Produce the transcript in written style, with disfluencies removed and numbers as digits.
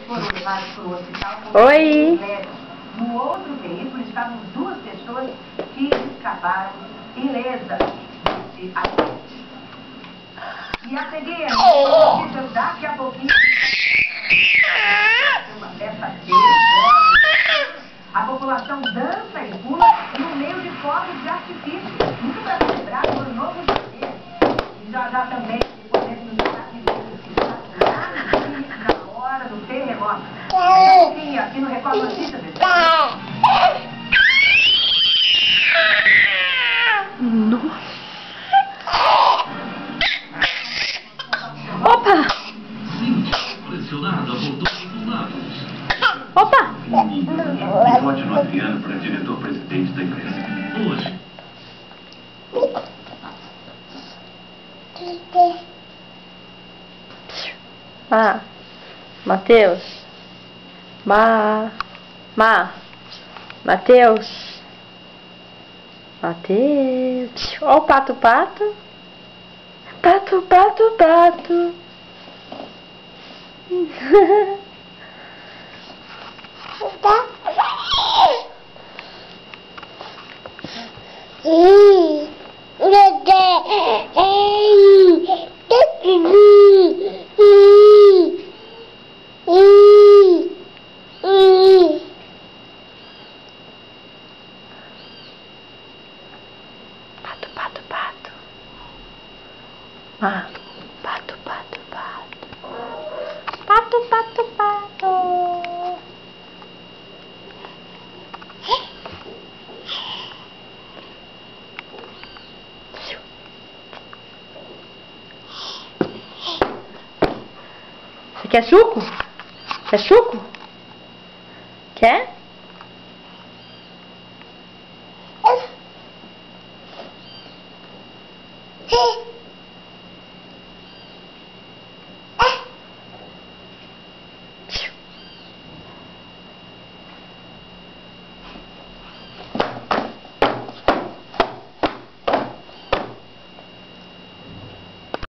foram levados para o hospital com Oi. leves. No outro veículo estavam 2 pessoas que escaparam ilesas desse acidente. E a seguir, notícias daqui a pouquinho. Uma festa cheia. A população dança e pula no meio de fogos de artifício. Muito para celebrar o Ano Novo Janeiro. E já também podemos nos Estados Unidos, que está lá no início da hora do terremoto. Daqui a pouquinho, aqui no Record Notícias. Nossa. Opa! Pressionada, voltou dos lados. Opa! E vote no Adriano para diretor-presidente da empresa. Hoje. Ah, Matheus. Matheus. Ó o pato. Pato. Pato. Ah, pato. Você quer suco? Quer suco? Quer?